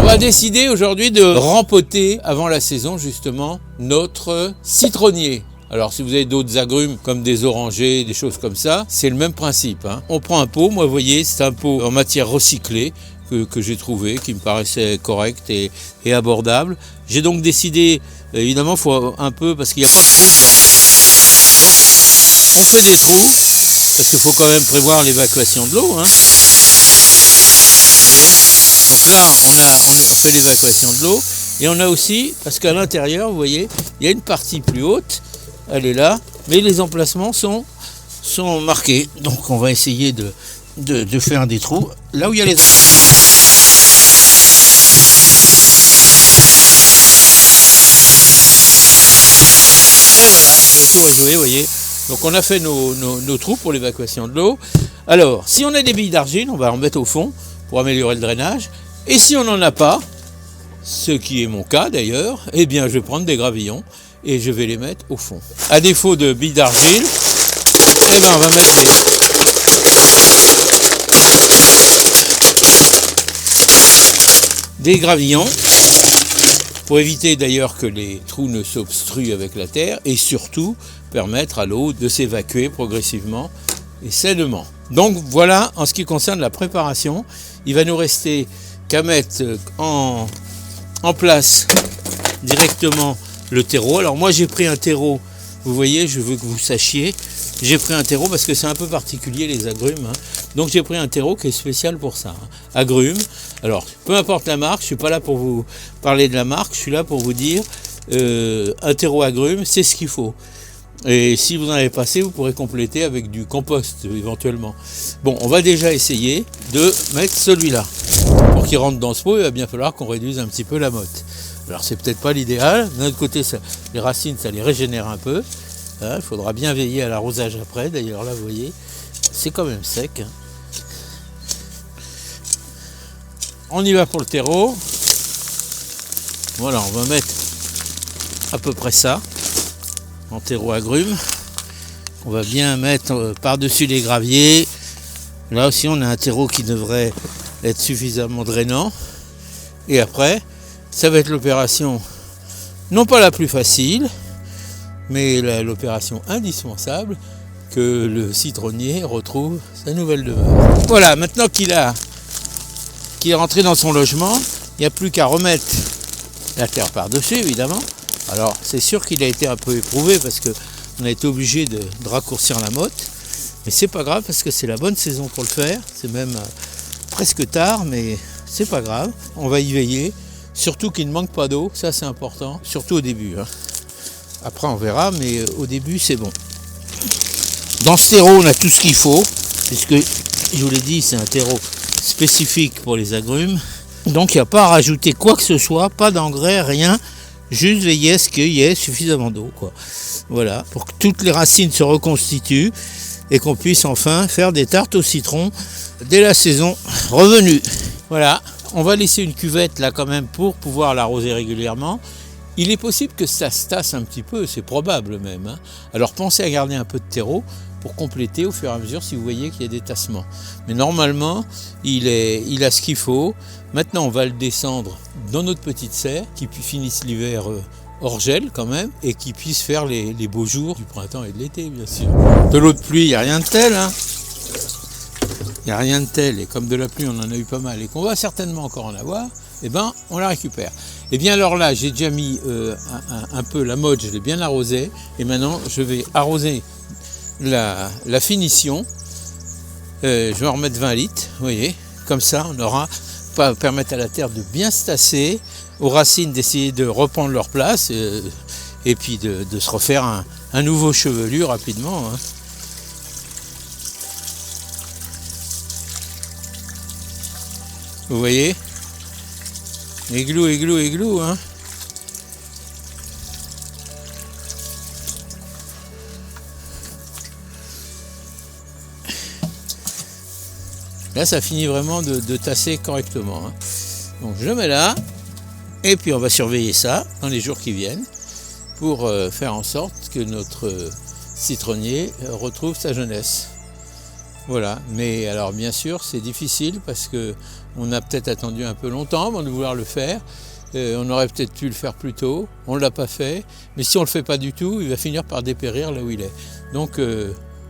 va décider aujourd'hui de rempoter avant la saison justement notre citronnier. Alors si vous avez d'autres agrumes comme des orangers, des choses comme ça, c'est le même principe. On prend un pot, moi vous voyez, c'est un pot en matière recyclée que j'ai trouvé, qui me paraissait correct et abordable. J'ai donc décidé, évidemment il faut un peu, parce qu'il n'y a pas de trou dedans. Donc on fait des trous, parce qu'il faut quand même prévoir l'évacuation de l'eau. Donc là on fait l'évacuation de l'eau, et on a aussi, parce qu'à l'intérieur vous voyez, il y a une partie plus haute, elle est là, mais les emplacements sont marqués. Donc on va essayer de faire des trous là où il y a les emplacements. Et voilà, le tour est joué, vous voyez. Donc on a fait nos trous pour l'évacuation de l'eau. Alors, si on a des billes d'argile, on va en mettre au fond pour améliorer le drainage. Et si on n'en a pas, ce qui est mon cas d'ailleurs, eh bien je vais prendre des gravillons et je vais les mettre au fond. À défaut de billes d'argile, eh ben on va mettre des gravillons pour éviter d'ailleurs que les trous ne s'obstruent avec la terre et surtout permettre à l'eau de s'évacuer progressivement et sainement. Donc voilà en ce qui concerne la préparation. Il va nous rester qu'à mettre en place directement le terreau. Alors moi j'ai pris un terreau, vous voyez, je veux que vous sachiez, j'ai pris un terreau parce que c'est un peu particulier les agrumes, donc j'ai pris un terreau qui est spécial pour ça, agrumes. Alors peu importe la marque, je suis pas là pour vous parler de la marque, je suis là pour vous dire un terreau agrumes, c'est ce qu'il faut. Et si vous en avez pas assez, vous pourrez compléter avec du compost éventuellement. Bon, on va déjà essayer de mettre celui-là. Pour qu'il rentre dans ce pot, il va bien falloir qu'on réduise un petit peu la motte. Alors c'est peut-être pas l'idéal, d'un autre côté les racines ça les régénère un peu, il faudra bien veiller à l'arrosage après, d'ailleurs là vous voyez, c'est quand même sec. On y va pour le terreau, voilà on va mettre à peu près ça, en terreau agrumes, on va bien mettre par-dessus les graviers, là aussi on a un terreau qui devrait être suffisamment drainant, et après, ça va être l'opération, non pas la plus facile, mais l'opération indispensable que le citronnier retrouve sa nouvelle demeure. Voilà, maintenant qu'il est rentré dans son logement, il n'y a plus qu'à remettre la terre par-dessus, évidemment. Alors, c'est sûr qu'il a été un peu éprouvé parce qu'on a été obligé de raccourcir la motte, mais c'est pas grave parce que c'est la bonne saison pour le faire. C'est même presque tard, mais c'est pas grave. On va y veiller. Surtout qu'il ne manque pas d'eau, ça c'est important, surtout au début. Après on verra, mais au début c'est bon. Dans ce terreau on a tout ce qu'il faut, puisque je vous l'ai dit c'est un terreau spécifique pour les agrumes. Donc il n'y a pas à rajouter quoi que ce soit, pas d'engrais, rien, juste veiller à ce qu'il y ait suffisamment d'eau, quoi. Voilà, pour que toutes les racines se reconstituent et qu'on puisse enfin faire des tartes au citron dès la saison revenue. Voilà. On va laisser une cuvette là quand même pour pouvoir l'arroser régulièrement. Il est possible que ça se tasse un petit peu, c'est probable même. Alors pensez à garder un peu de terreau pour compléter au fur et à mesure si vous voyez qu'il y a des tassements. Mais normalement, il a ce qu'il faut. Maintenant, on va le descendre dans notre petite serre qui finisse l'hiver hors gel quand même et qui puisse faire les beaux jours du printemps et de l'été bien sûr. De l'eau de pluie, il n'y a rien de tel. Il n'y a rien de tel, et comme de la pluie on en a eu pas mal et qu'on va certainement encore en avoir, eh ben on la récupère. Et bien alors là j'ai déjà mis un peu la motte, je l'ai bien arrosée, et maintenant je vais arroser la finition. Je vais en remettre 20 litres, vous voyez, comme ça on aura pas permettre à la terre de bien se tasser, aux racines d'essayer de reprendre leur place, et puis de se refaire un nouveau chevelu rapidement. Vous voyez, églou, Là, ça finit vraiment de tasser correctement. Donc, je le mets là, et puis on va surveiller ça dans les jours qui viennent pour faire en sorte que notre citronnier retrouve sa jeunesse. Voilà, mais alors bien sûr c'est difficile parce que on a peut-être attendu un peu longtemps avant de vouloir le faire. On aurait peut-être pu le faire plus tôt, on ne l'a pas fait, mais si on ne le fait pas du tout, il va finir par dépérir là où il est. Donc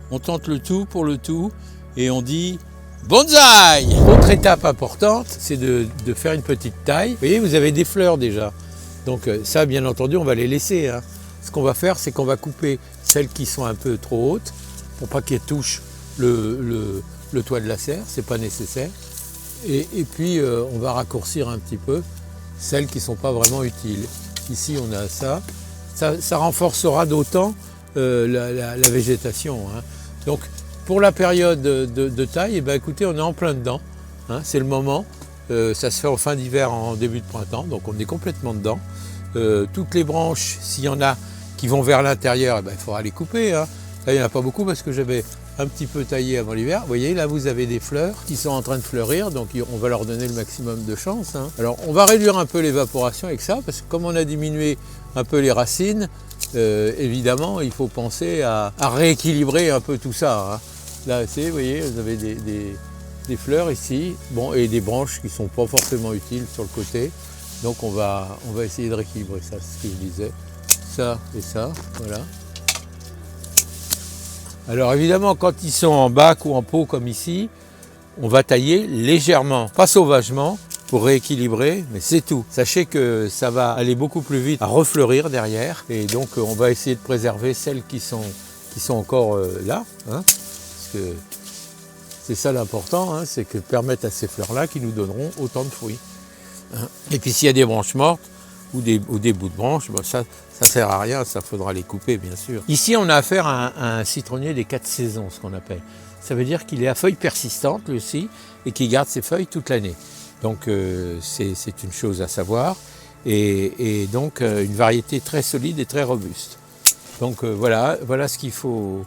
on tente le tout pour le tout et on dit bonsaï. Autre étape importante, c'est de faire une petite taille. Vous voyez, vous avez des fleurs déjà. Donc ça, bien entendu, on va les laisser. Hein. Ce qu'on va faire, c'est qu'on va couper celles qui sont un peu trop hautes pour pas qu'elles touchent le toit de la serre, c'est pas nécessaire. Et puis on va raccourcir un petit peu celles qui ne sont pas vraiment utiles. Ici on a ça. Ça renforcera d'autant la végétation. Hein. Donc pour la période de taille, eh ben, écoutez, on est en plein dedans. Hein, c'est le moment. Ça se fait en fin d'hiver, en début de printemps, donc on est complètement dedans. Toutes les branches, s'il y en a qui vont vers l'intérieur, eh ben, il faudra les couper. Hein. Là, il n'y en a pas beaucoup parce que j'avais un petit peu taillé avant l'hiver. Vous voyez, là, vous avez des fleurs qui sont en train de fleurir, donc on va leur donner le maximum de chance. Hein. Alors, on va réduire un peu l'évaporation avec ça, parce que comme on a diminué un peu les racines, évidemment, il faut penser à rééquilibrer un peu tout ça. Hein. Là, vous voyez, vous avez des fleurs ici, bon, et des branches qui ne sont pas forcément utiles sur le côté. Donc, on va essayer de rééquilibrer ça, c'est ce que je disais. Ça et ça, voilà. Alors évidemment, quand ils sont en bac ou en pot comme ici, on va tailler légèrement, pas sauvagement, pour rééquilibrer, mais c'est tout. Sachez que ça va aller beaucoup plus vite à refleurir derrière, et donc on va essayer de préserver celles qui sont encore là, hein, parce que c'est ça l'important, hein, c'est que permettre à ces fleurs-là qui nous donneront autant de fruits. Hein. Et puis s'il y a des branches mortes, ou des bouts de branches, bon, ça ne sert à rien, ça faudra les couper bien sûr. Ici on a affaire à un citronnier des 4 saisons, ce qu'on appelle. Ça veut dire qu'il est à feuilles persistantes lui aussi, et qu'il garde ses feuilles toute l'année. Donc c'est une chose à savoir, et donc une variété très solide et très robuste. Donc voilà ce qu'il faut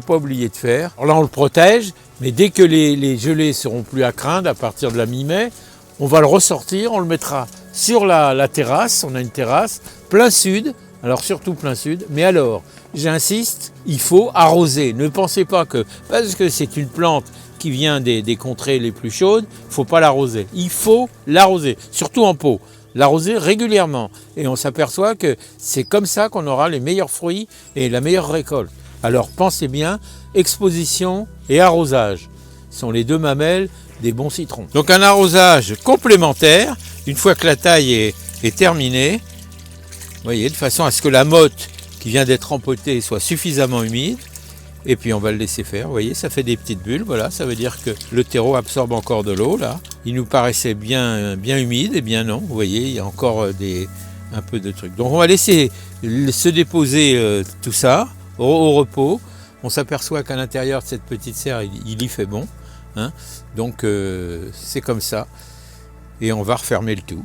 pas oublier de faire. Alors là on le protège, mais dès que les gelées seront plus à craindre, à partir de la mi-mai, on va le ressortir, on le mettra sur la terrasse, on a une terrasse, plein sud, alors surtout plein sud, mais alors, j'insiste, il faut arroser. Ne pensez pas que, parce que c'est une plante qui vient des contrées les plus chaudes, il ne faut pas l'arroser. Il faut l'arroser, surtout en pot, l'arroser régulièrement. Et on s'aperçoit que c'est comme ça qu'on aura les meilleurs fruits et la meilleure récolte. Alors pensez bien, exposition et arrosage sont les deux mamelles des bons citrons. Donc un arrosage complémentaire, une fois que la taille est terminée, vous voyez, de façon à ce que la motte qui vient d'être empotée soit suffisamment humide, et puis on va le laisser faire, vous voyez, ça fait des petites bulles, voilà, ça veut dire que le terreau absorbe encore de l'eau, là. Il nous paraissait bien humide, et bien non, vous voyez, il y a encore un peu de trucs. Donc on va laisser se déposer tout ça au repos. On s'aperçoit qu'à l'intérieur de cette petite serre, il y fait bon. Hein, donc c'est comme ça, et on va refermer le tout.